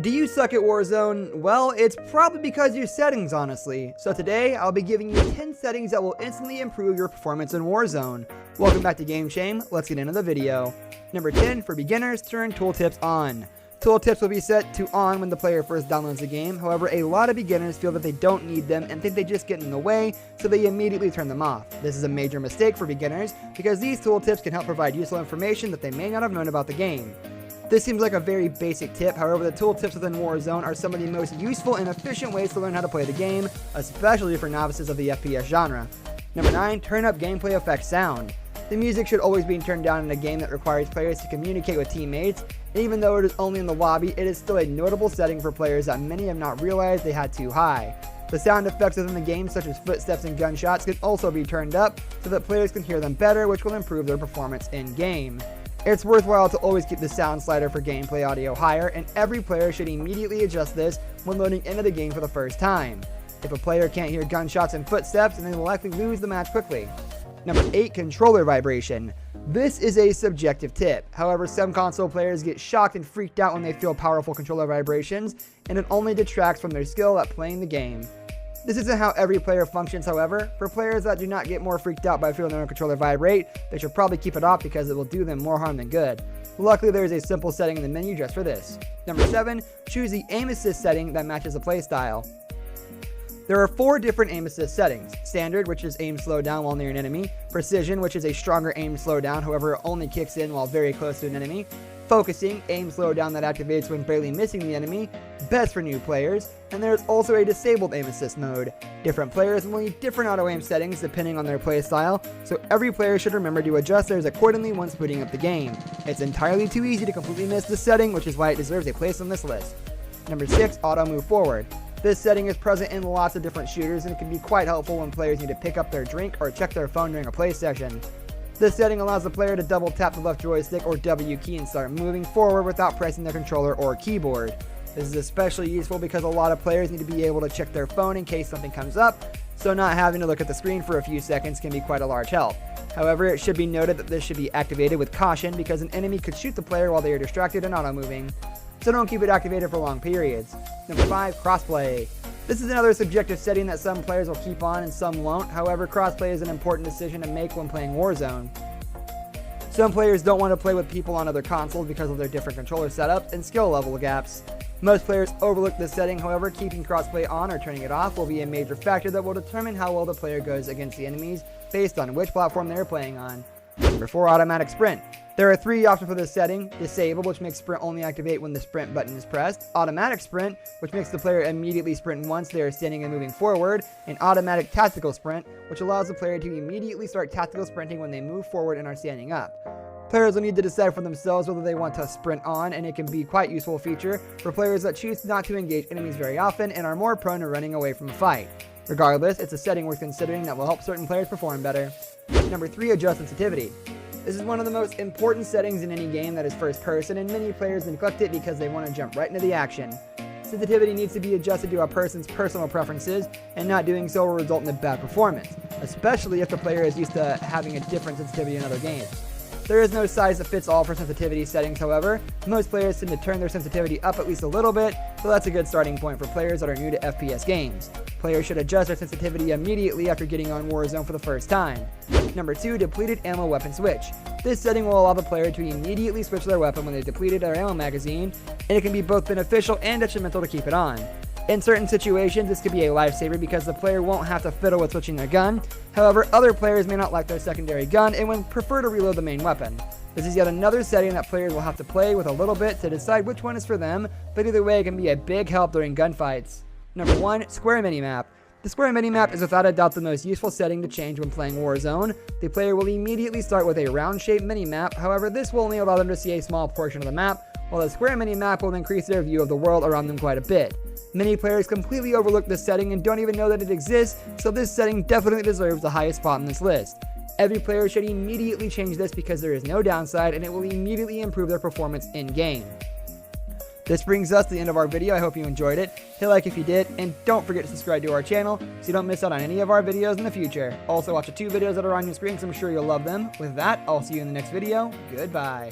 Do you suck at Warzone? Well, it's probably because of your settings, honestly. So today, I'll be giving you 10 settings that will instantly improve your performance in Warzone. Welcome back to Game Shame. Let's get into the video. Number 10, for beginners, turn tooltips on. Tooltips will be set to on when the player first downloads the game. However, a lot of beginners feel that they don't need them and think they just get in the way, so they immediately turn them off. This is a major mistake for beginners because these tooltips can help provide useful information that they may not have known about the game. This seems like a very basic tip, however the tooltips within Warzone are some of the most useful and efficient ways to learn how to play the game, especially for novices of the FPS genre. Number 9, turn up gameplay effect sound. The music should always be turned down in a game that requires players to communicate with teammates, and even though it is only in the lobby, it is still a notable setting for players that many have not realized they had too high. The sound effects within the game, such as footsteps and gunshots, can also be turned up so that players can hear them better, which will improve their performance in-game. It's worthwhile to always keep the sound slider for gameplay audio higher, and every player should immediately adjust this when loading into the game for the first time. If a player can't hear gunshots and footsteps, then they will likely lose the match quickly. Number 8, controller vibration. This is a subjective tip. However, some console players get shocked and freaked out when they feel powerful controller vibrations, and it only detracts from their skill at playing the game. This isn't how every player functions, however. For players that do not get more freaked out by feeling their own controller vibrate, they should probably keep it off because it will do them more harm than good. Luckily, there is a simple setting in the menu just for this. Number 7, choose the aim assist setting that matches the playstyle. There are 4 different aim assist settings. Standard, which is aim slow down while near an enemy. Precision, which is a stronger aim slow down, however it only kicks in while very close to an enemy. Focusing, aim slow down that activates when barely missing the enemy, best for new players, and there's also a disabled aim assist mode. Different players will need different auto aim settings depending on their playstyle, so every player should remember to adjust theirs accordingly once booting up the game. It's entirely too easy to completely miss this setting, which is why it deserves a place on this list. Number 6, auto move forward. This setting is present in lots of different shooters and can be quite helpful when players need to pick up their drink or check their phone during a play session. This setting allows the player to double tap the left joystick or W key and start moving forward without pressing their controller or keyboard. This is especially useful because a lot of players need to be able to check their phone in case something comes up, so not having to look at the screen for a few seconds can be quite a large help. However, it should be noted that this should be activated with caution because an enemy could shoot the player while they are distracted and auto-moving, so don't keep it activated for long periods. Number 5, crossplay. This is another subjective setting that some players will keep on and some won't. However, crossplay is an important decision to make when playing Warzone. Some players don't want to play with people on other consoles because of their different controller setups and skill level gaps. Most players overlook this setting, however, keeping crossplay on or turning it off will be a major factor that will determine how well the player goes against the enemies based on which platform they are playing on. Number 4, automatic sprint. There are 3 options for this setting: disable, which makes sprint only activate when the sprint button is pressed; automatic sprint, which makes the player immediately sprint once they are standing and moving forward; and automatic tactical sprint, which allows the player to immediately start tactical sprinting when they move forward and are standing up. Players will need to decide for themselves whether they want to sprint on, and it can be quite a useful feature for players that choose not to engage enemies very often and are more prone to running away from a fight. Regardless, it's a setting worth considering that will help certain players perform better. Number 3, adjust sensitivity. This is one of the most important settings in any game that is first person, and many players neglect it because they want to jump right into the action. Sensitivity needs to be adjusted to a person's personal preferences, and not doing so will result in a bad performance, especially if the player is used to having a different sensitivity in other games. There is no size that fits all for sensitivity settings, however. Most players tend to turn their sensitivity up at least a little bit, so that's a good starting point for players that are new to FPS games. Players should adjust their sensitivity immediately after getting on Warzone for the first time. Number 2, depleted ammo weapon switch. This setting will allow the player to immediately switch their weapon when they've depleted their ammo magazine, and it can be both beneficial and detrimental to keep it on. In certain situations, this could be a lifesaver because the player won't have to fiddle with switching their gun. However, other players may not like their secondary gun and would prefer to reload the main weapon. This is yet another setting that players will have to play with a little bit to decide which one is for them, but either way it can be a big help during gunfights. Number 1, square minimap. The square minimap is without a doubt the most useful setting to change when playing Warzone. The player will immediately start with a round-shaped minimap, however this will only allow them to see a small portion of the map, while the square minimap will increase their view of the world around them quite a bit. Many players completely overlook this setting and don't even know that it exists, so this setting definitely deserves the highest spot on this list. Every player should immediately change this because there is no downside and it will immediately improve their performance in-game. This brings us to the end of our video. I hope you enjoyed it. Hit like if you did, and don't forget to subscribe to our channel so you don't miss out on any of our videos in the future. Also watch the 2 videos that are on your screen because I'm sure you'll love them. With that, I'll see you in the next video. Goodbye.